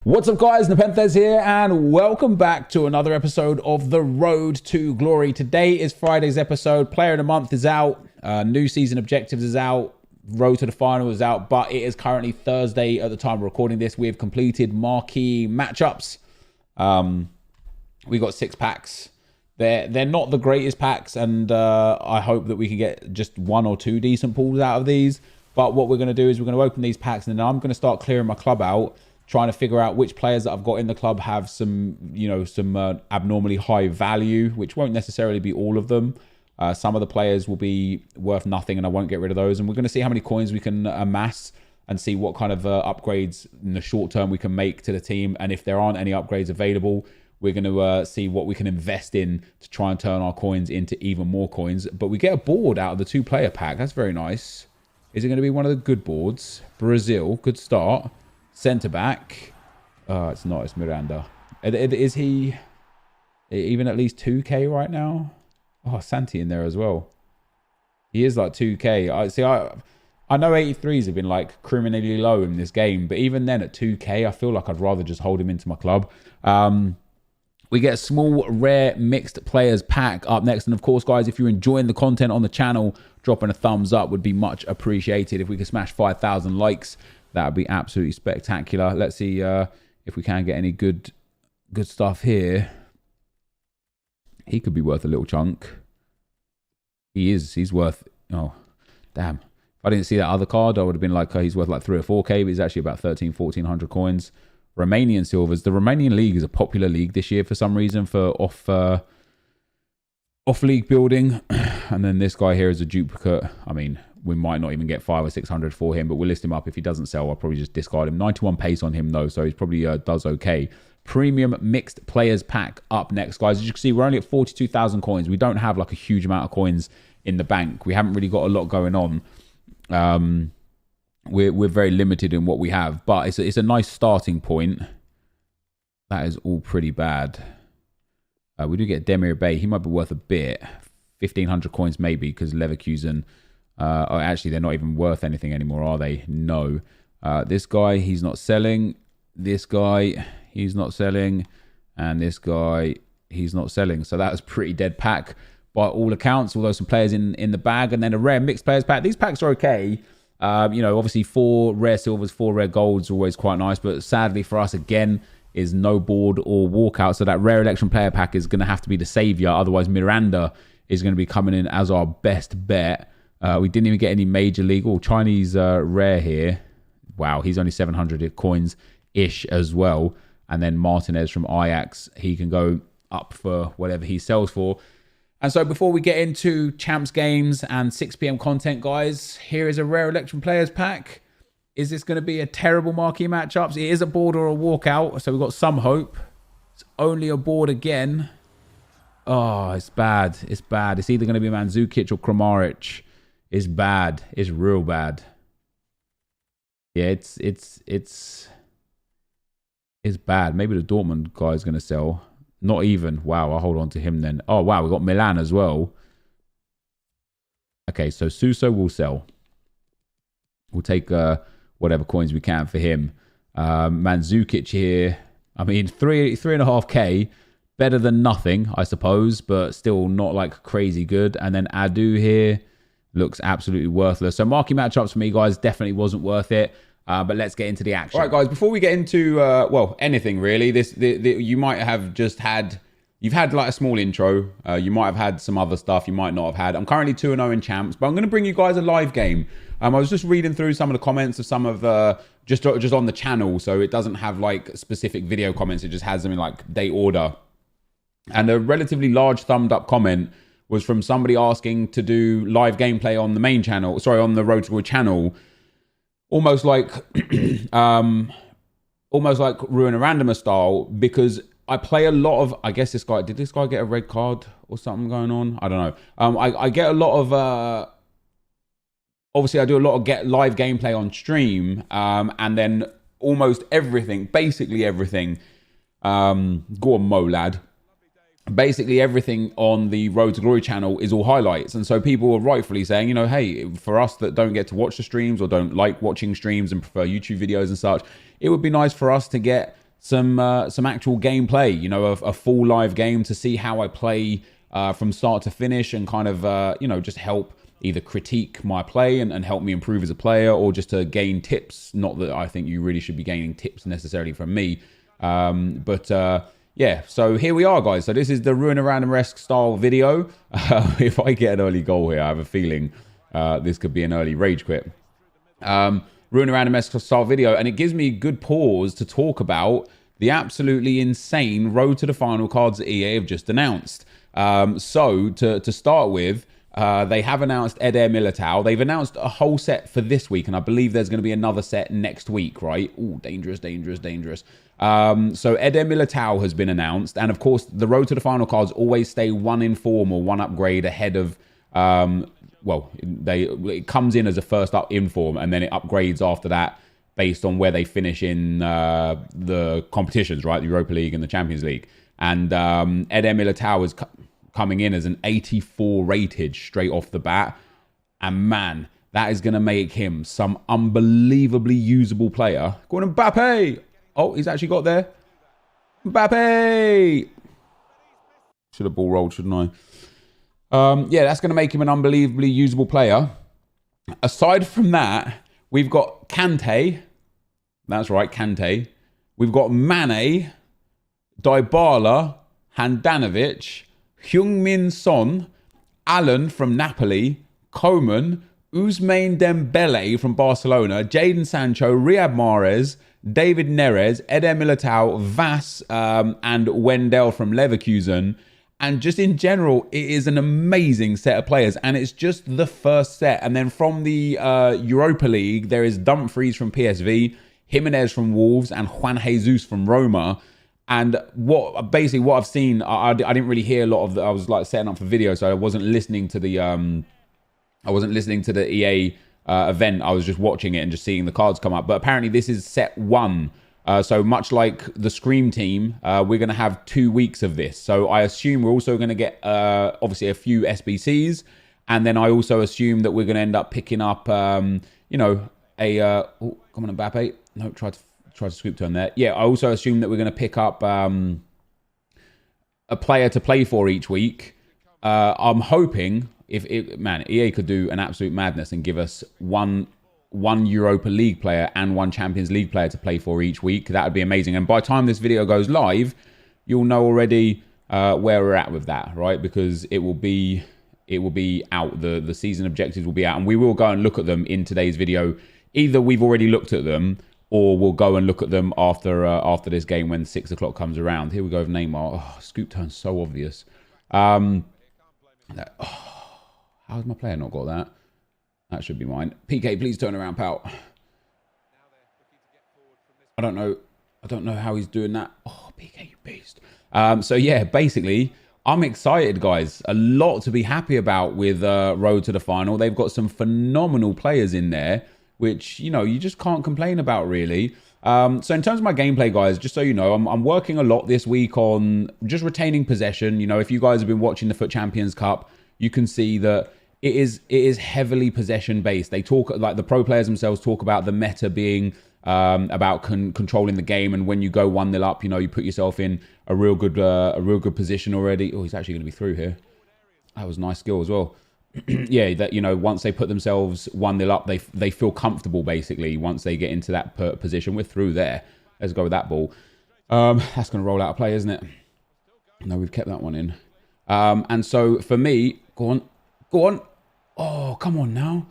What's up guys, NepentheZ here and welcome back to another episode of The Road to Glory. Today is Friday's episode. Player of the Month is out, new season objectives is out, Road to the Final is out, but it is currently Thursday at the time of recording this. We have completed marquee matchups. We got 6 packs. They're not the greatest packs, and I hope that we can get just 1 or 2 decent pulls out of these. But what we're going to do is we're going to open these packs and then I'm going to start clearing my club out, trying to figure out which players that I've got in the club have some, some abnormally high value, which won't necessarily be all of them. Some of the players will be worth nothing and I won't get rid of those. And we're going to see how many coins we can amass and see what kind of upgrades in the short term we can make to the team. And if there aren't any upgrades available, we're going to see what we can invest in to try and turn our coins into even more coins. But we get a board out of the 2-player pack. That's very nice. Is it going to be one of the good boards? Brazil, good start. Centre back. It's not. It's Miranda. Is he even at least 2k right now? Oh, Santi in there as well. He is like 2k. I know 83s have been like criminally low in this game, but even then at 2k, I feel like I'd rather just hold him into my club. We get a small rare mixed players pack up next. And of course, guys, if you're enjoying the content on the channel, dropping a thumbs up would be much appreciated. If we could smash 5,000 likes, that would be absolutely spectacular. Let's see if we can get any good stuff here. He could be worth a little chunk. He is. He's worth... Oh, damn. If I didn't see that other card, I would have been like, oh, he's worth like 3 or 4k, but he's actually about 1,100 coins. Romanian silvers. The Romanian league is a popular league this year for some reason for off league building. And then this guy here is a duplicate. I mean, we might not even get 500 or 600 for him, but we'll list him up. If he doesn't sell, I'll probably just discard him. 91 pace on him though, so he's probably does okay. Premium mixed players pack up next, guys. As you can see, we're only at 42,000 coins. We don't have like a huge amount of coins in the bank. We haven't really got a lot going on. We're very limited in what we have, but it's a nice starting point. That is all pretty bad. We do get Demir Bay. He might be worth a bit. 1,500 coins maybe, because Leverkusen... oh, actually, they're not even worth anything anymore, are they? No. This guy, he's not selling. This guy, he's not selling. And this guy, he's not selling. So that was pretty dead pack by all accounts, although some players in the bag. And then a rare mixed players pack. These packs are okay. Obviously 4 rare silvers, 4 rare golds are always quite nice. But sadly for us, again, is no board or walkout. So that rare election player pack is going to have to be the savior. Otherwise, Miranda is going to be coming in as our best bet. We didn't even get any major league or Chinese rare here. Wow, he's only 700 coins-ish as well. And then Martinez from Ajax, he can go up for whatever he sells for. And so before we get into champs games and 6 p.m. content, guys, here is a rare election players pack. Is this going to be a terrible marquee matchups? It is a board or a walkout, so we've got some hope. It's only a board again. Oh, it's bad. It's bad. It's either going to be Mandzukic or Kramaric. It's bad. It's real bad. Yeah, it's bad. Maybe the Dortmund guy is going to sell. Not even. Wow, I'll hold on to him then. Oh, wow, we got Milan as well. Okay, so Suso will sell. We'll take whatever coins we can for him. Mandzukic here. I mean, 3.5k. Better than nothing, I suppose, but still not like crazy good. And then Adu here. Looks absolutely worthless. So marquee matchups for me, guys, definitely wasn't worth it. But let's get into the action. All right, guys, before we get into, well, anything really, you might have just had, you've had like a small intro. You might have had some other stuff you might not have had. I'm currently 2-0 in champs, but I'm going to bring you guys a live game. I was just reading through some of the comments of some of, just on the channel. So it doesn't have like specific video comments. It just has them in like date order. And a relatively large thumbed up comment was from somebody asking to do live gameplay on the main channel, sorry, on the Road to Glory channel, almost like Ruin a Randomer style, because I play a lot of, I guess did this guy get a red card or something going on? I don't know. I get a lot of, obviously I do a lot of live gameplay on stream, and then almost everything, basically everything, go on Mo lad, basically everything on the Road to Glory channel is all highlights. And so people are rightfully saying, hey, for us that don't get to watch the streams or don't like watching streams and prefer YouTube videos and such, it would be nice for us to get some actual gameplay, you know, a full live game to see how I play from start to finish, and kind of, you know, just help either critique my play and help me improve as a player, or just to gain tips. Not that I think you really should be gaining tips necessarily from me. Yeah, so here we are, guys. So this is the Ruin a Random-esque style video. If I get an early goal here, I have a feeling this could be an early rage quit. Ruin a Random-esque style video, and it gives me good pause to talk about the absolutely insane road to the final cards that EA have just announced. So to start with, they have announced Eder Militao. They've announced a whole set for this week, and I believe there's going to be another set next week, right? Ooh, dangerous, dangerous, dangerous. So Eder Militao has been announced, and of course, the road to the final cards always stay one inform or one upgrade ahead of, well, it comes in as a first up inform, and then it upgrades after that based on where they finish in the competitions, right? The Europa League and the Champions League. And Eder Militao is coming in as an 84 rated straight off the bat. And man, that is going to make him some unbelievably usable player. Go on, Mbappe! Oh, he's actually got there. Mbappe! Should have ball rolled, shouldn't I? Yeah, that's going to make him an unbelievably usable player. Aside from that, we've got Kante. That's right, Kante. We've got Mane, Dybala, Handanovic, Heung-min Son, Allen from Napoli, Coman, Ousmane Dembele from Barcelona, Jadon Sancho, Riyad Mahrez, David Neres, Eder Militao, Vass, and Wendell from Leverkusen. And just in general, it is an amazing set of players. And it's just the first set. And then from the Europa League, there is Dumfries from PSV, Jimenez from Wolves, and Juan Jesus from Roma. And what I've seen, I didn't really hear a lot of I was like setting up for video, so I wasn't listening to the EA event. I was just watching it and just seeing the cards come up. But apparently this is set 1. So much like the Scream team, we're going to have 2 weeks of this. So I assume we're also going to get obviously a few SBCs, and then I also assume that we're going to end up picking up you know, oh, come on, Mbappe. No, try to scoop turn there. Yeah, I also assume that we're going to pick up a player to play for each week. I'm hoping man, EA could do an absolute madness and give us one Europa League player and one Champions League player to play for each week. That would be amazing. And by the time this video goes live, you'll know already where we're at with that, right? Because it will be out. The season objectives will be out, and we will go and look at them in today's video. Either we've already looked at them, or we'll go and look at them after this game when 6 o'clock comes around. Here we go with Neymar. Oh, scoop turn so obvious. How's my player not got that? That should be mine. PK, please turn around, pal. I don't know how he's doing that. Oh, PK, you beast. So yeah, basically, I'm excited, guys. A lot to be happy about with Road to the Final. They've got some phenomenal players in there, which, you know, you just can't complain about, really. So in terms of my gameplay, guys, just so you know, I'm working a lot this week on just retaining possession. You know, if you guys have been watching the FUT Champions Cup, you can see that it is heavily possession based. They talk, like the pro players themselves talk about the meta being about controlling the game, and when you go 1-0 up, you know, you put yourself in a real good position already. Oh, he's actually going to be through here. That was a nice skill as well. Yeah, that, you know, once they put themselves 1-0 up, they feel comfortable, basically, once they get into that position. We're through there. Let's go with that ball. That's going to roll out of play, isn't it? No, we've kept that one in. And so for me, go on. Oh, come on now.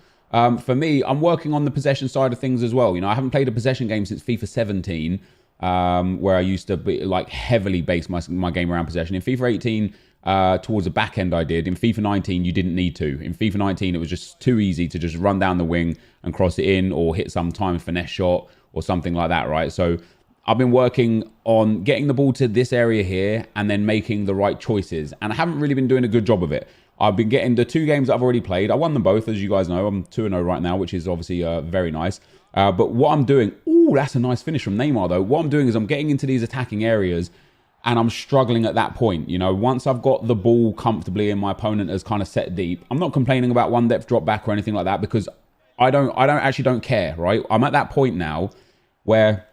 For me, I'm working on the possession side of things as well. You know, I haven't played a possession game since FIFA 17, where I used to be like heavily base my game around possession. In FIFA 18, towards the back end I did. In FIFA 19, you didn't need to. In FIFA 19, it was just too easy to just run down the wing and cross it in, or hit some time finesse shot or something like that, right? So I've been working on getting the ball to this area here and then making the right choices. And I haven't really been doing a good job of it. I've been getting the 2 games that I've already played. I won them both, as you guys know. I'm 2-0 right now, which is obviously very nice. But what I'm doing... Ooh, that's a nice finish from Neymar, though. What I'm doing is I'm getting into these attacking areas, and I'm struggling at that point. You know, once I've got the ball comfortably and my opponent has kind of set deep, I'm not complaining about one depth drop back or anything like that, because I don't actually care, right? I'm at that point now where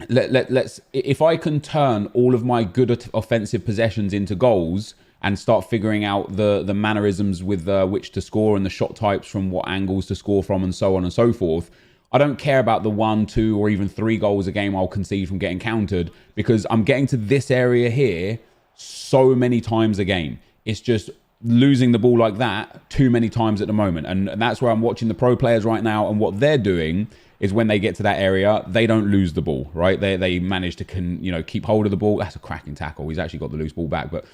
let's if I can turn all of my good offensive possessions into goals and start figuring out the mannerisms with which to score and the shot types from what angles to score from and so on and so forth. I don't care about the 1, 2 or even 3 goals a game I'll concede from getting countered, because I'm getting to this area here so many times a game. It's just losing the ball like that too many times at the moment. And that's where I'm watching the pro players right now, and what they're doing is when they get to that area, they don't lose the ball, right? They manage to keep hold of the ball. That's a cracking tackle. He's actually got the loose ball back, but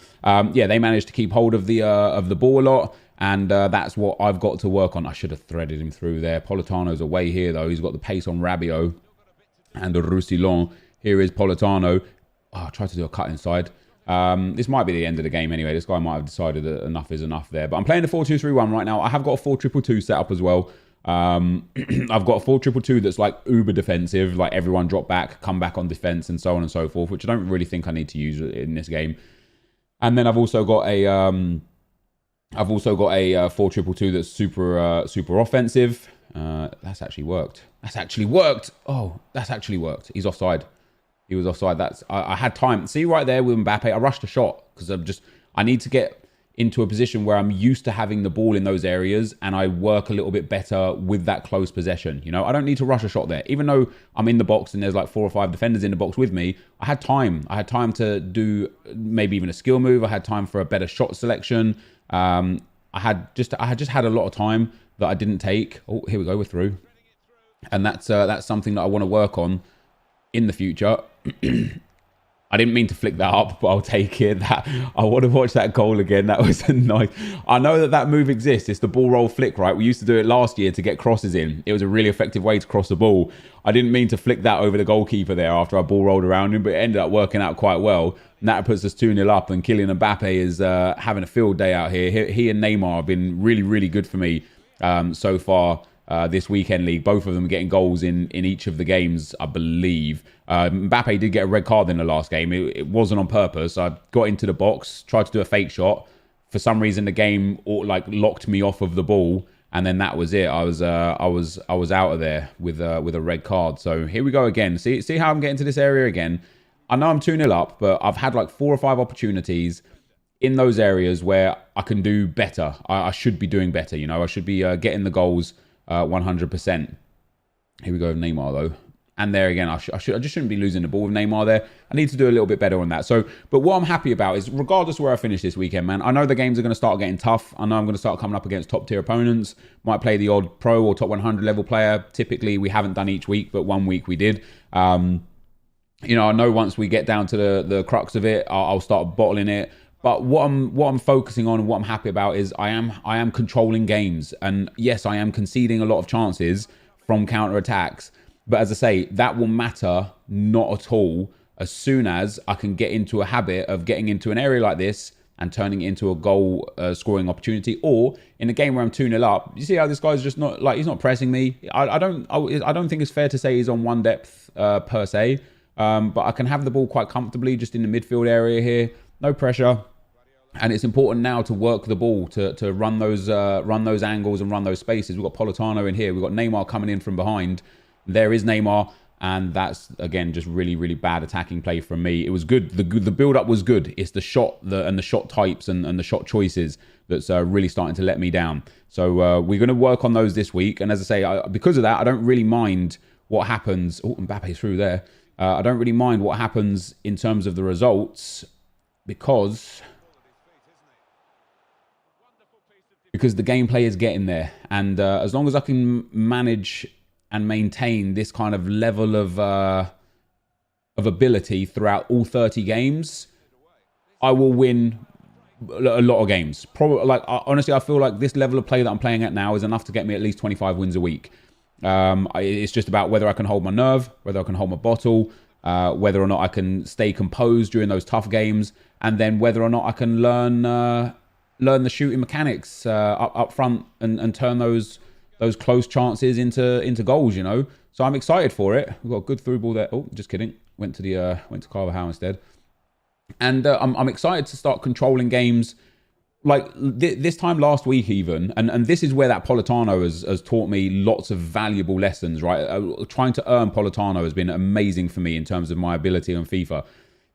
yeah, they manage to keep hold of the ball a lot, and that's what I've got to work on. I should have threaded him through there. Politano's away here though. He's got the pace on Rabiot and the Roussillon. Here is Politano. Oh, I tried to do a cut inside. This might be the end of the game anyway. This guy might have decided that enough is enough there. But I'm playing the 4-2-3-1 right now. I have got a 4-2-2-2 set up as well. I've got a 4-2-2-2 that's like uber defensive, like everyone drop back, come back on defense, and so on and so forth, which I don't really think I need to use in this game. And then I've also got a 4-2-2-2 that's super offensive. That's actually worked. Oh, that's actually worked. He's offside. He was offside. I had time. See right there with Mbappe, I rushed a shot because I need to get into a position where I'm used to having the ball in those areas, and I work a little bit better with that close possession. I don't need to rush a shot there. Even though I'm in the box and there's like 4 or 5 defenders in the box with me, I had time. I had time to do maybe even a skill move. I had time for a better shot selection. I had just had a lot of time that I didn't take. Oh, here we go. We're through. And that's something that I want to work on in the future. I didn't mean to flick that up, but I'll take it. I want to watch that goal again. That was nice. I know that move exists. It's the ball roll flick, right? We used to do it last year to get crosses in. It was a really effective way to cross the ball. I didn't mean to flick that over the goalkeeper there after I ball rolled around him, but it ended up working out quite well. And that puts us 2-0 up, and Kylian Mbappe is having a field day out here. He and Neymar have been really, really good for me so far. This weekend league, both of them getting goals in each of the games, I believe. Mbappe did get a red card in the last game. It wasn't on purpose. I got into the box, tried to do a fake shot. For some reason, the game locked me off of the ball, and then that was it. I was out of there with a red card. So here we go again. See how I'm getting to this area again. I know I'm 2-0 up, but I've had like 4 or 5 opportunities in those areas where I can do better. I should be doing better. I should be getting the goals. 100%. Here we go with Neymar though. And there again, I just shouldn't be losing the ball with Neymar there. I need to do a little bit better on that. But what I'm happy about is, regardless of where I finish this weekend, man, I know the games are going to start getting tough. I know I'm going to start coming up against top tier opponents. Might play the odd pro or top 100 level player. Typically, we haven't done each week, but one week we did. I know once we get down to the crux of it, I'll start bottling it. But what I'm focusing on and what I'm happy about is I am controlling games. And yes, I am conceding a lot of chances from counter-attacks. But as I say, that will matter not at all as soon as I can get into a habit of getting into an area like this and turning it into a goal scoring opportunity. Or in a game where I'm 2-0 up, you see how this guy's just not, he's not pressing me. I don't think it's fair to say he's on one depth per se. But I can have the ball quite comfortably just in the midfield area here. No pressure. And it's important now to work the ball, to run those angles and run those spaces. We've got Politano in here. We've got Neymar coming in from behind. There is Neymar. And that's, again, just really, really bad attacking play from me. It was good. The build-up was good. It's the shot and the shot types and the shot choices that's really starting to let me down. So we're going to work on those this week. And as I say, because of that, I don't really mind what happens. Oh, Mbappe's through there. I don't really mind what happens in terms of the results because the gameplay is getting there. And as long as I can manage and maintain this kind of level of ability throughout all 30 games, I will win a lot of games. Probably, honestly, I feel like this level of play that I'm playing at now is enough to get me at least 25 wins a week. It's just about whether I can hold my nerve, whether I can hold my bottle, whether or not I can stay composed during those tough games, and then whether or not I can learn the shooting mechanics up front and turn those close chances into goals. So I'm excited for it. We've got a good through ball there. Oh, just kidding. Went to Carvajal instead. And I'm excited to start controlling games like this time last week even, and this is where that Politano has taught me lots of valuable lessons, right? Trying to earn Politano has been amazing for me in terms of my ability on FIFA.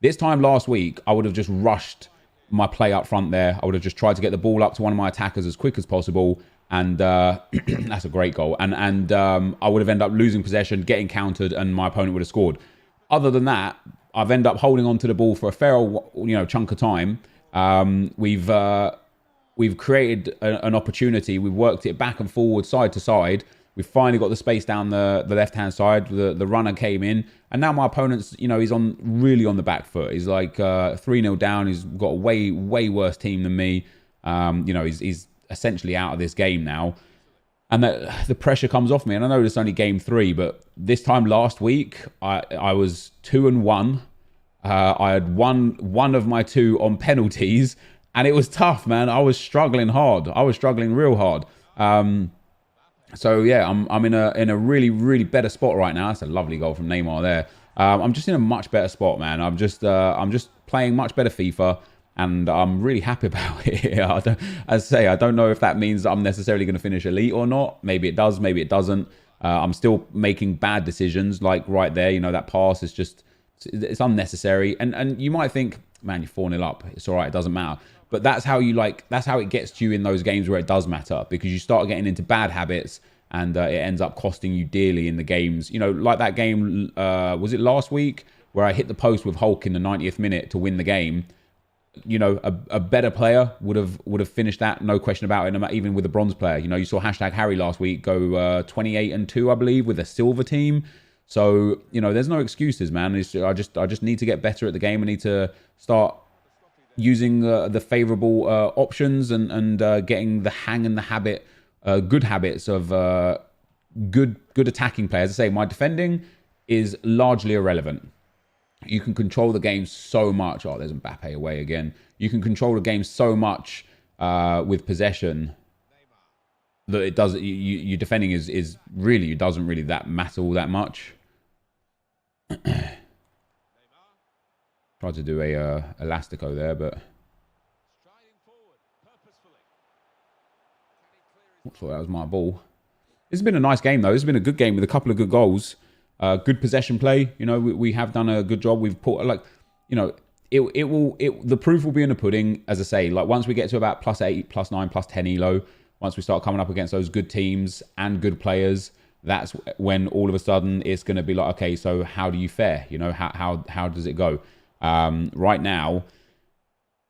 This time last week, I would have just rushed my play up front there. I would have just tried to get the ball up to one of my attackers as quick as possible, and that's a great goal. And I would have ended up losing possession, getting countered, and my opponent would have scored. Other than that, I've ended up holding on to the ball for a fair old, chunk of time. We've created an opportunity. We've worked it back and forward, side to side. We've finally got the space down the left-hand side. The runner came in. And now my opponent's, he's really on the back foot. He's like 3-0 down. He's got a way, way worse team than me. He's essentially out of this game now. And the pressure comes off me. And I know it's only game 3, but this time last week, I was 2-1. I had one of my 2 on penalties. And it was tough, man. I was struggling hard. I was struggling real hard. So yeah, I'm in a really, really better spot right now. That's a lovely goal from Neymar there. I'm just in a much better spot, man. I'm just playing much better FIFA, and I'm really happy about it. As I say, I don't know if that means I'm necessarily going to finish elite or not. Maybe it does. Maybe it doesn't. I'm still making bad decisions, like right there. That pass is it's unnecessary. And you might think, man, you're 4-0 up. It's all right. It doesn't matter. But that's how it gets to you in those games where it does matter, because you start getting into bad habits, and it ends up costing you dearly in the games. Like that game, was it last week, where I hit the post with Hulk in the 90th minute to win the game? A better player would have finished that, no question about it, even with a bronze player. You saw #Harry last week go 28-2, I believe, with a silver team. So, there's no excuses, man. I just need to get better at the game. I need to start using the favorable options and getting the hang and the habit, good habits of good attacking players. As I say, my defending is largely irrelevant. You can control the game so much. Oh, there's Mbappe away again. You can control the game so much with possession that it does. Your defending is really, it doesn't really matter all that much. Tried to do a elastico there, but I thought that was my ball. This has been a nice game, though. This has been a good game with a couple of good goals. Good possession play. We have done a good job. We've put the proof will be in the pudding, as I say. Like once we get to about +8, +9, +10 elo, once we start coming up against those good teams and good players, that's when all of a sudden it's going to be like, okay, so how do you fare? How does it go? Right now,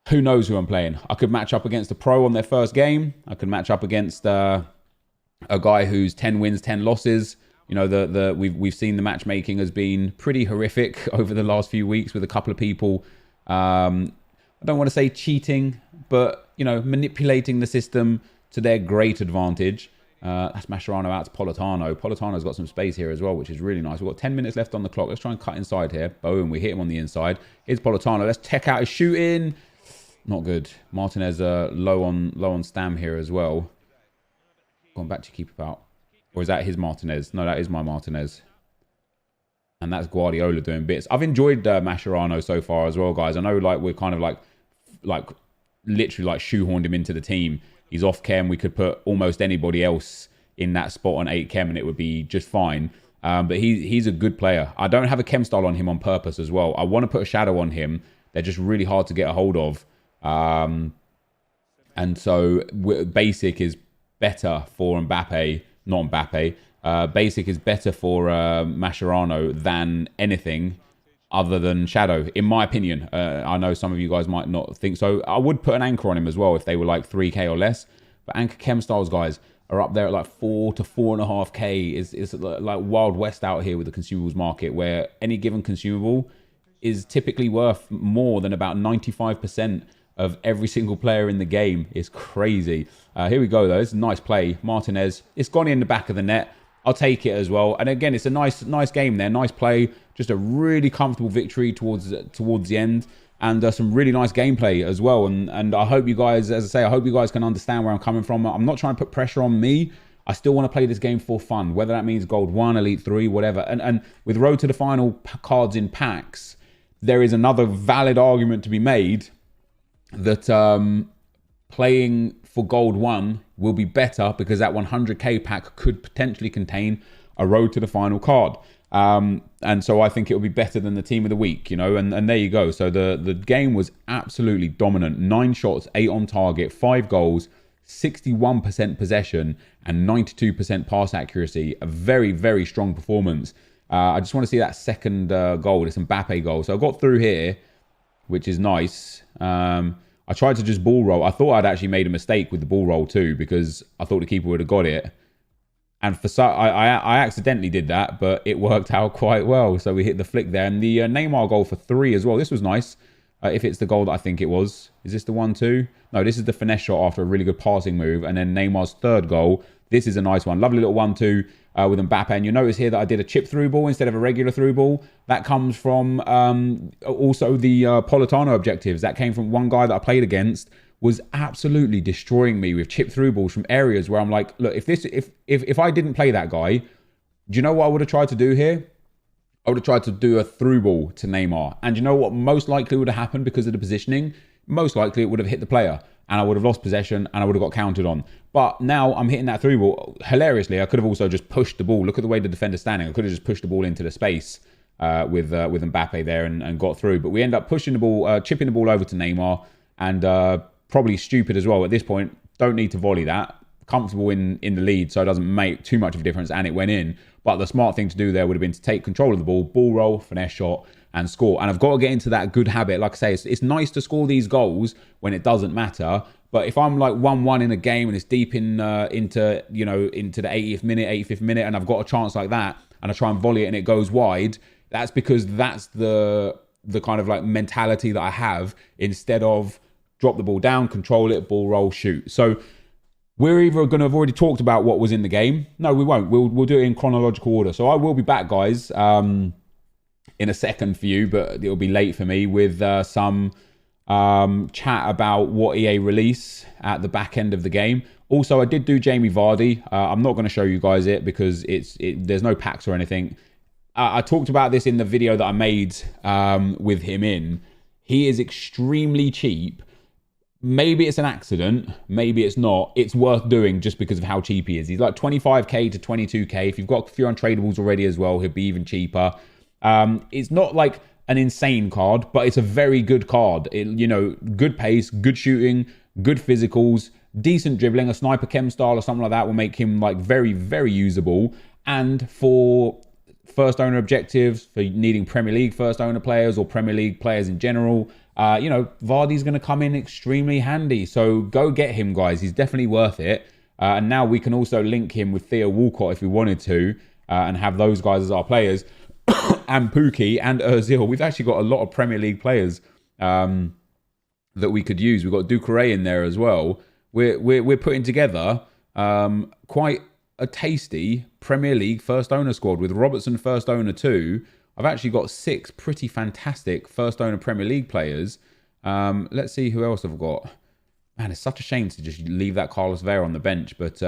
who knows who I'm playing? I could match up against a pro on their first game. I could match up against a guy who's 10 wins, 10 losses. We've seen the matchmaking has been pretty horrific over the last few weeks with a couple of people. I don't want to say cheating, but manipulating the system to their great advantage. That's Mascherano out to Politano. Politano's got some space here as well, which is really nice. We've got 10 minutes left on the clock. Let's try and cut inside here. Boom, we hit him on the inside. Here's Politano. Let's check out his shooting. Not good. Martinez low on stam here as well. Going back to keep about. Or is that his Martinez? No, that is my Martinez. And that's Guardiola doing bits. I've enjoyed Mascherano so far as well, guys. I know we're kind of like literally shoehorned him into the team. He's off chem. We could put almost anybody else in that spot on 8 chem and it would be just fine. But he's a good player. I don't have a chem style on him on purpose as well. I want to put a shadow on him. They're just really hard to get a hold of. And so basic is better for Mbappe, not Mbappe. Basic is better for Mascherano than anything other than shadow, in my opinion. I know some of you guys might not think so. I would put an anchor on him as well if they were 3k or less. But anchor chem styles, guys, are up there at 4 to 4.5k. It's like Wild West out here with the consumables market, where any given consumable is typically worth more than about 95% of every single player in the game. It's crazy. Here we go, though. It's a nice play. Martinez. It's gone in the back of the net. I'll take it as well. And again, it's a nice game there. Nice play. Just a really comfortable victory towards the end. And some really nice gameplay as well. And I hope you guys, as I say, I hope you guys can understand where I'm coming from. I'm not trying to put pressure on me. I still want to play this game for fun, whether that means Gold 1, Elite 3, whatever. And with Road to the Final cards in packs, there is another valid argument to be made that playing for Gold 1 will be better because that 100k pack could potentially contain a road to the final card. And so I think it will be better than the team of the week, you know, and there you go. So the game was absolutely dominant. 9 shots, 8 on target, 5 goals, 61% possession and 92% pass accuracy. A very, very strong performance. I just want to see that second goal. It's Mbappe goal. So I got through here, which is nice. I tried to just ball roll. I thought I'd actually made a mistake with the ball roll too, because I thought the keeper would have got it. And for I accidentally did that, but it worked out quite well. So we hit the flick there. And the Neymar goal for 3 as well. This was nice. If it's the goal that I think it was. Is this the 1-2? No, this is the finesse shot after a really good passing move. And then Neymar's third goal. This is a nice one. Lovely little 1-2 with Mbappe. And you'll notice here that I did a chip through ball instead of a regular through ball. That comes from also the Politano objectives. That came from one guy that I played against. Was absolutely destroying me with chip through balls from areas where I'm like, look, if I didn't play that guy, do you know what I would have tried to do here? I would have tried to do a through ball to Neymar. And you know what most likely would have happened because of the positioning? Most likely it would have hit the player and I would have lost possession and I would have got counted on. But now I'm hitting that through ball. Hilariously, I could have also just pushed the ball. Look at the way the defender's standing. I could have just pushed the ball into the space with Mbappe there and got through. But we end up pushing the ball, chipping the ball over to Neymar and probably stupid as well at this point. Don't need to volley that. Comfortable in the lead, so it doesn't make too much of a difference, and it went in. But the smart thing to do there would have been to take control of the ball roll, finesse shot, and score. And I've got to get into that good habit. Like I say, it's nice to score these goals when it doesn't matter. But if I'm like 1-1 in a game and it's deep into the 80th minute, 85th minute, and I've got a chance like that, and I try and volley it and it goes wide, that's because that's the kind of like mentality that I have instead of drop the ball down, control it, ball roll, shoot. So we're either going to have already talked about what was in the game. No, we won't. We'll do it in chronological order. So I will be back, guys, in a second for you, but it'll be late for me with some chat about what EA release at the back end of the game. Also, I did do Jamie Vardy. I'm not going to show you guys it because there's no packs or anything. I talked about this in the video that I made with him in. He is extremely cheap. Maybe it's an accident. Maybe it's not. It's worth doing just because of how cheap he is. He's like 25k to 22k. If you've got a few untradables already as well, he'll be even cheaper. It's not like an insane card, but it's a very good card. Good pace, good shooting, good physicals, decent dribbling. A sniper chem style or something like that will make him like very, very usable. And for first owner objectives, for needing Premier League first owner players or Premier League players in general, Vardy's going to come in extremely handy. So go get him, guys. He's definitely worth it. And now we can also link him with Theo Walcott if we wanted to, and have those guys as our players. And Pookie and Ozil. We've actually got a lot of Premier League players that we could use. We've got Ducouré in there as well. We're putting together quite a tasty Premier League first owner squad with Robertson first owner too. I've actually got 6 pretty fantastic first owner Premier League players. Let's see who else I've got. Man, it's such a shame to just leave that Carlos Vela on the bench. But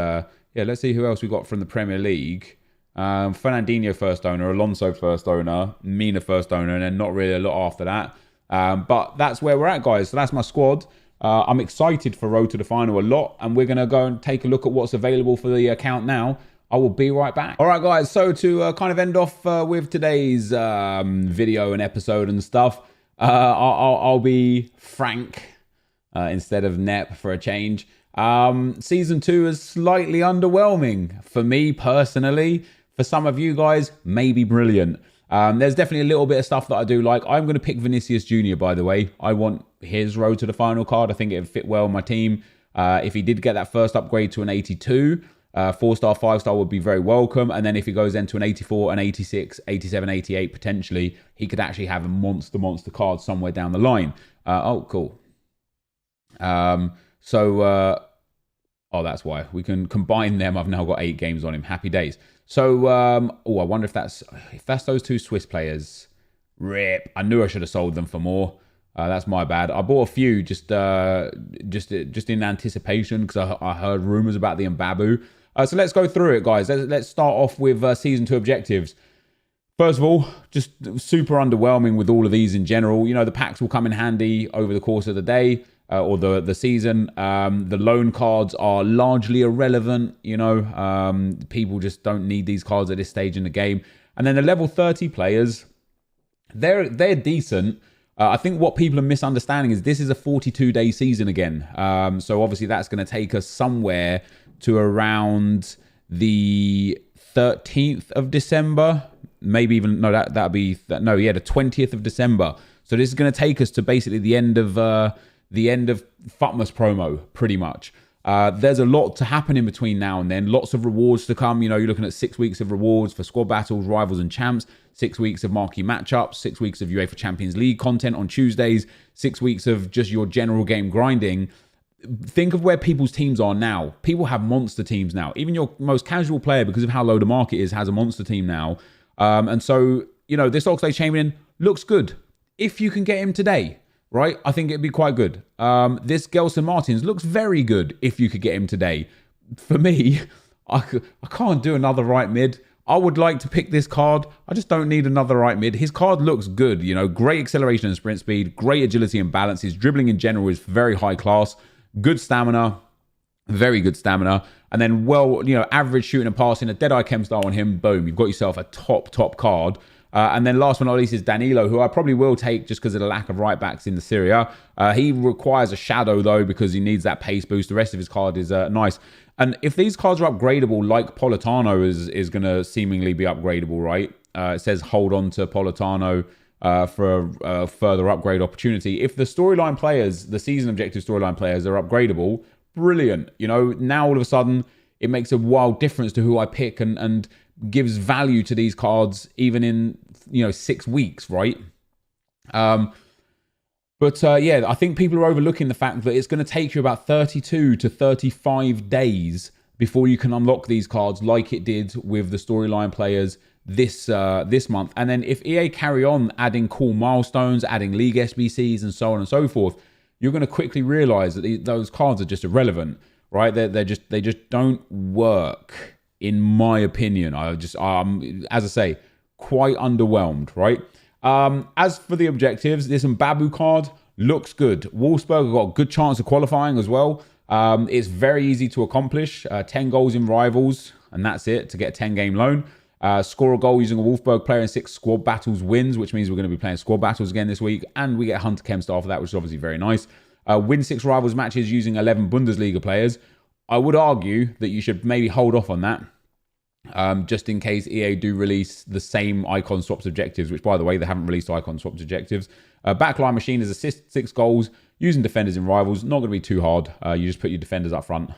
let's see who else we got from the Premier League. Fernandinho first owner, Alonso first owner, Mina first owner, and then not really a lot after that. But that's where we're at, guys. So that's my squad. I'm excited for Road to the Final a lot, and we're going to go and take a look at what's available for the account now. I will be right back. All right, guys. So to kind of end off with today's video and episode and stuff, I'll be frank instead of Nep for a change. Season 2 is slightly underwhelming for me personally. For some of you guys, maybe brilliant. There's definitely a little bit of stuff that I do like. I'm going to pick Vinicius Jr., by the way. I want his Road to the Final card. I think it would fit well in my team. If he did get that first upgrade to an 82, 4-star, 5-star would be very welcome. And then if he goes into an 84, an 86, 87, 88, potentially, he could actually have a monster card somewhere down the line. Cool. Oh, that's why. We can combine them. I've now got 8 games on him. Happy days. So, I wonder if that's those 2 Swiss players. Rip. I knew I should have sold them for more. That's my bad. I bought a few just in anticipation because I heard rumors about the Mbabu. So let's go through it, guys. Let's start off with Season 2 objectives. First of all, just super underwhelming with all of these in general. The packs will come in handy over the course of the day. or the season. The loan cards are largely irrelevant. People just don't need these cards at this stage in the game. And then the level 30 players, they're decent. I think what people are misunderstanding is this is a 42-day season again. So obviously that's going to take us somewhere to around the 13th of December. Maybe even, no, that'd be, the 20th of December. So this is going to take us to basically the end of FUTMAS promo, pretty much. There's a lot to happen in between now and then. Lots of rewards to come. You're looking at 6 weeks of rewards for squad battles, rivals and champs, 6 weeks of marquee matchups, 6 weeks of UEFA Champions League content on Tuesdays, 6 weeks of just your general game grinding. Think of where people's teams are now. People have monster teams now. Even your most casual player, because of how low the market is, has a monster team now. And so, this Oxlade Chamberlain looks good. If you can get him today, right? I think it'd be quite good. This Gelson Martins looks very good if you could get him today. For me, I can't do another right mid. I would like to pick this card. I just don't need another right mid. His card looks good. Great acceleration and sprint speed, great agility and balance. His dribbling in general is very high class. Good stamina, very good stamina. And then, average shooting and passing, a Deadeye Chem style on him. Boom, you've got yourself a top card. And then last but not least is Danilo, who I probably will take just because of the lack of right backs in the Serie A. He requires a shadow, though, because he needs that pace boost. The rest of his card is nice. And if these cards are upgradable, like Politano is going to seemingly be upgradable, right? It says hold on to Politano for a further upgrade opportunity. If the storyline players, the season objective storyline players are upgradable, brilliant. Now all of a sudden it makes a wild difference to who I pick and gives value to these cards even in 6 weeks, right? I think people are overlooking the fact that it's going to take you about 32 to 35 days before you can unlock these cards, like it did with the storyline players this month. And then if EA carry on adding cool milestones, adding league SBCs and so on and so forth, you're going to quickly realize that those cards are just irrelevant, right? They just don't work, in my opinion. As I say, quite underwhelmed, right? As for the objectives, this Mbabu card looks good. Wolfsburg have got a good chance of qualifying as well. It's very easy to accomplish. 10 goals in rivals, and that's it, to get a 10-game loan. Score a goal using a Wolfsburg player in 6 squad battles wins, which means we're going to be playing squad battles again this week, and we get Hunter Chem star for that, which is obviously very nice. Win 6 rivals matches using 11 Bundesliga players. I would argue that you should maybe hold off on that, just in case EA do release the same icon swaps objectives, which, by the way, they haven't released icon swaps objectives. Backline machine is assist 6 goals using defenders in rivals. Not going to be too hard. You just put your defenders up front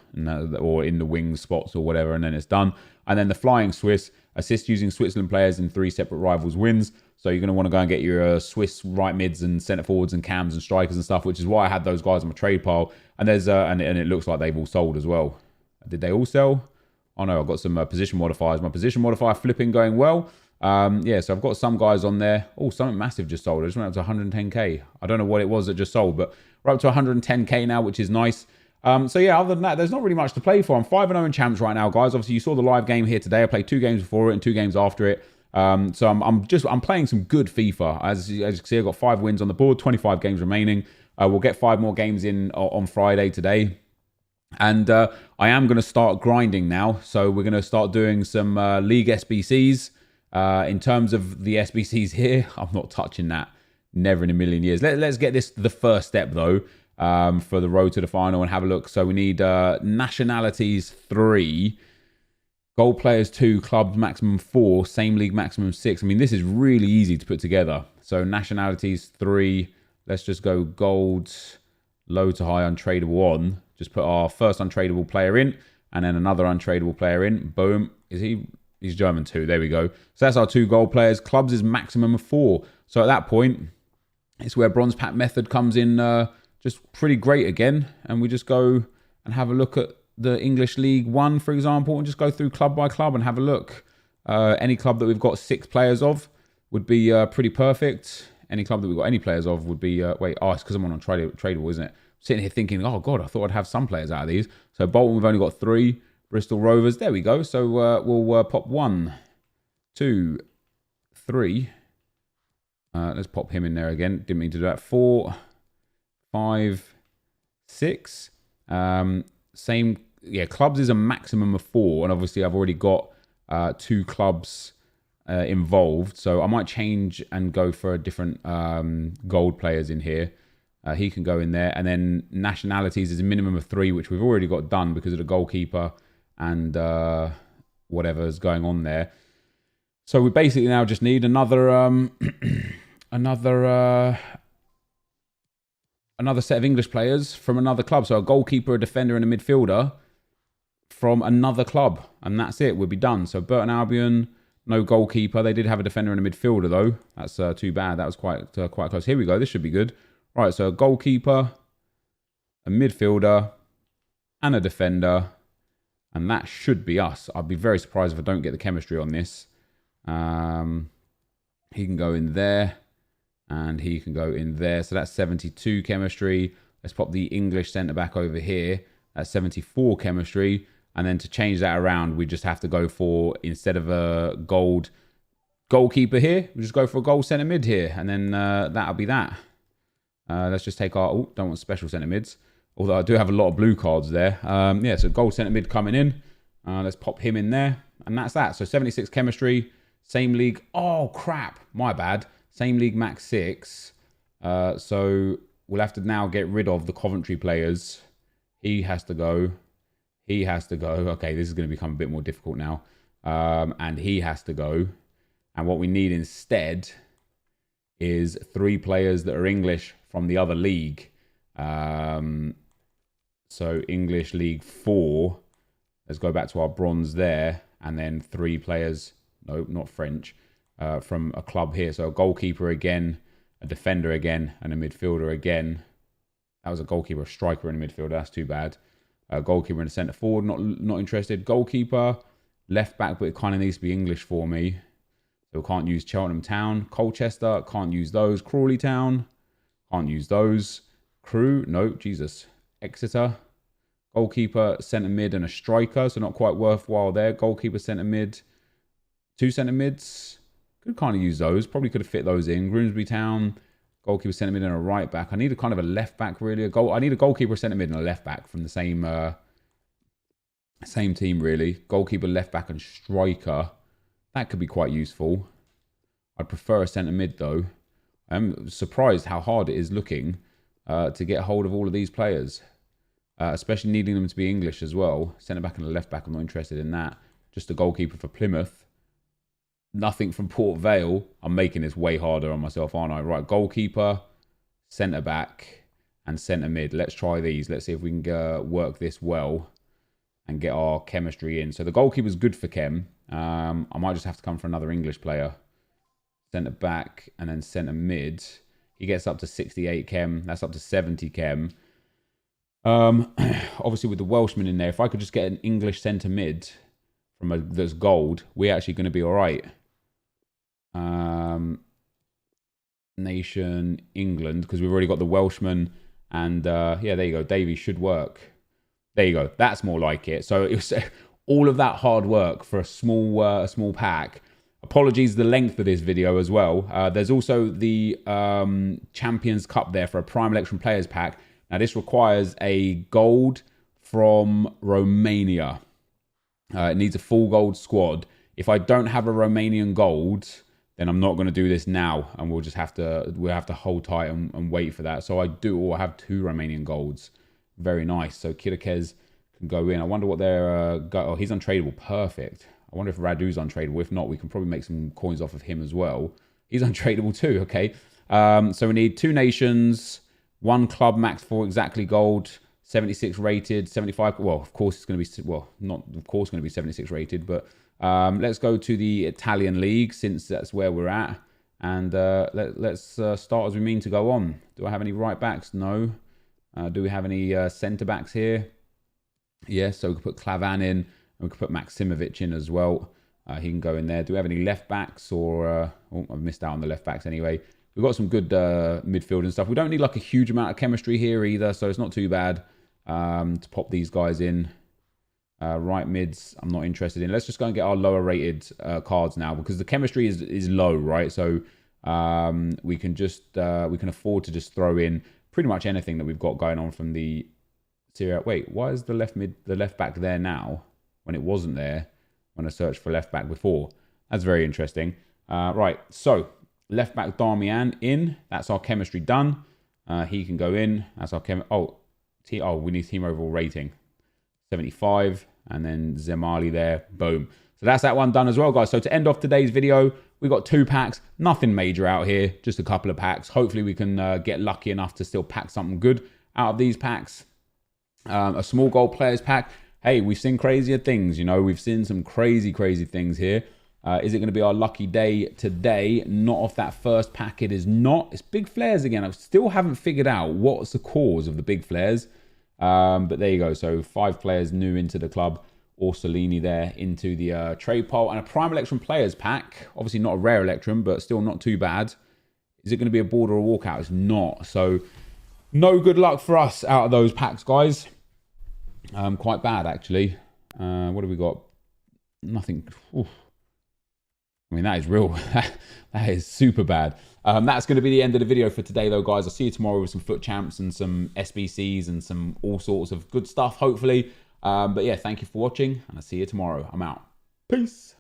or in the wing spots or whatever, and then it's done. And then the Flying Swiss, assist using Switzerland players in 3 separate rivals wins. So you're going to want to go and get your Swiss right mids and centre forwards and cams and strikers and stuff, which is why I had those guys on my trade pile. And there's and it looks like they've all sold as well. Did they all sell? Oh no, I've got some position modifiers. My position modifier flipping going well. So I've got some guys on there. Oh, something massive just sold. I just went up to 110k. I don't know what it was that just sold, but we're up to 110k now, which is nice. Other than that, there's not really much to play for. I'm 5-0 in champs right now, guys. Obviously, you saw the live game here today. I played 2 games before it and 2 games after it. So I'm playing some good FIFA. As you can see, I've got 5 wins on the board, 25 games remaining. We'll get 5 more games in on Friday today. And I am going to start grinding now. So we're going to start doing some league SBCs. In terms of the SBCs here, I'm not touching that. Never in a million years. Let's get this the first step, though, for the road to the final and have a look. So we need nationalities 3, goal players 2, clubs maximum 4, same league maximum 6. I mean, this is really easy to put together. So nationalities 3, let's just go gold, low to high, untradeable on. Just put our first untradeable player in and then another untradeable player in. Boom. He's German too. There we go. So that's our 2 goal players. Clubs is maximum of 4. So at that point, it's where bronze pack method comes in just pretty great again. And we just go and have a look at the English League 1, for example, and just go through club by club and have a look. Any club that we've got 6 players of would be pretty perfect. Any club that we've got any players of would be... it's because I'm on tradable, isn't it? Sitting here thinking, oh, God, I thought I'd have some players out of these. So Bolton, we've only got 3. Bristol Rovers, there we go. So we'll pop 1, 2, 3. Let's pop him in there again. Didn't mean to do that. 4, 5, 6. Same, yeah, clubs is a maximum of 4. And obviously I've already got 2 clubs involved. So I might change and go for a different gold players in here. He can go in there. And then nationalities is a minimum of 3, which we've already got done because of the goalkeeper and whatever's going on there. So we basically now just need another another set of English players from another club. So a goalkeeper, a defender, and a midfielder from another club, and that's it. We'll be done. So Burton Albion, no goalkeeper. They did have a defender and a midfielder though. That's too bad. That was quite close. Here we go. This should be good. Right. So a goalkeeper, a midfielder, and a defender, and that should be us. I'd be very surprised if I don't get the chemistry on this. He can go in there, and he can go in there. So that's 72 chemistry. Let's pop the English centre back over here. That's 74 chemistry. And then to change that around, we just have to go for, instead of a gold goalkeeper here, we just go for a gold centre mid here, and then that'll be that. Let's just take our, oh, don't want special centre mids, although I do have a lot of blue cards there. Yeah, so gold centre mid coming in. Let's pop him in there, and that's that. So 76 chemistry, same league. Oh, crap, my bad. Same league, max 6. So we'll have to now get rid of the Coventry players. He has to go. He has to go. Okay, this is going to become a bit more difficult now. And he has to go. And what we need instead is 3 players that are English from the other league. So English League 4. Let's go back to our bronze there. And then 3 players. No, not French. From a club here. So a goalkeeper again, a defender again, and a midfielder again. That was a goalkeeper, a striker, and a midfielder. That's too bad. A goalkeeper and a centre forward, not interested. Goalkeeper, left back, but it kind of needs to be English for me. So we can't use Cheltenham Town. Colchester, can't use those. Crawley Town, can't use those. Crewe, no, Jesus. Exeter, goalkeeper, centre mid, and a striker. So not quite worthwhile there. Goalkeeper, centre mid, 2 centre mids. Could kind of use those. Probably could have fit those in. Grimsby Town, goalkeeper, centre mid, and a right back. I need a kind of a left back, really. I need a goalkeeper, centre mid, and a left back from the same team, really. Goalkeeper, left back, and striker. That could be quite useful. I'd prefer a centre mid, though. I'm surprised how hard it is looking to get hold of all of these players, especially needing them to be English as well. Centre back and a left back, I'm not interested in that. Just a goalkeeper for Plymouth. Nothing from Port Vale. I'm making this way harder on myself, aren't I? Right, goalkeeper, centre back, and centre mid. Let's try these. Let's see if we can work this well and get our chemistry in. So the goalkeeper's good for chem. I might just have to come for another English player. Centre back and then centre mid. He gets up to 68 chem. That's up to 70 chem. Obviously with the Welshman in there, if I could just get an English centre mid from that's gold, we're actually going to be all right. Nation England, because we've already got the Welshman, and yeah, there you go. Davey should work. There you go. That's more like it. So it was all of that hard work for a small pack. Apologies the length of this video as well. There's also the Champions Cup there for a Prime Election Players pack. Now this requires a gold from Romania. It needs a full gold squad. If I don't have a Romanian gold, then I'm not going to do this now, and we'll have to hold tight and wait for that. So I have 2 Romanian golds. Very nice. So Kirakez can go in. I wonder what their oh, he's untradeable. Perfect. I wonder if Radu's untradeable. If not, we can probably make some coins off of him as well. He's untradeable too. Okay. So we need 2 nations, 1 club max for exactly gold. 76 rated, 75. Well, of course it's going to be, well, not of course going to be 76 rated, but let's go to the Italian league since that's where we're at, and let's start as we mean to go on. Do I have any right backs? No. Do we have any centre backs here? Yes. So we can put Clavan in, and we can put Maximovic in as well. He can go in there. Do we have any left backs or? Oh, I've missed out on the left backs anyway. We've got some good midfield and stuff. We don't need like a huge amount of chemistry here either, so it's not too bad. To pop these guys in. Right mids, I'm not interested in. Let's just go and get our lower rated cards now, because the chemistry is low, right? So we can afford to just throw in pretty much anything that we've got going on from the Wait, why is the left back there now when it wasn't there when I searched for left back before? That's very interesting. Right, so left back Darmian in. That's our chemistry done. He can go in. That's our we need team overall rating. 75. And then Zemali there. Boom. So that's that one done as well, guys. So to end off today's video, we got 2 packs. Nothing major out here. Just a couple of packs. Hopefully we can get lucky enough to still pack something good out of these packs. A small gold players pack. Hey, we've seen crazier things. You know, we've seen some crazy things here. Is it going to be our lucky day today? Not off that first pack. It is not. It's big flares again. I still haven't figured out what's the cause of the big flares. But there you go. So 5 players new into the club. Orsolini there into the trade pile. And a Prime Electrum players pack. Obviously not a rare Electrum, but still not too bad. Is it going to be a border or walkout? It's not. So no good luck for us out of those packs, guys. Quite bad, actually. What have we got? Nothing. Oof. I mean, that is real. That is super bad. That's going to be the end of the video for today, though, guys. I'll see you tomorrow with some FUT champs and some SBCs and some all sorts of good stuff, hopefully. But yeah, thank you for watching, and I'll see you tomorrow. I'm out. Peace.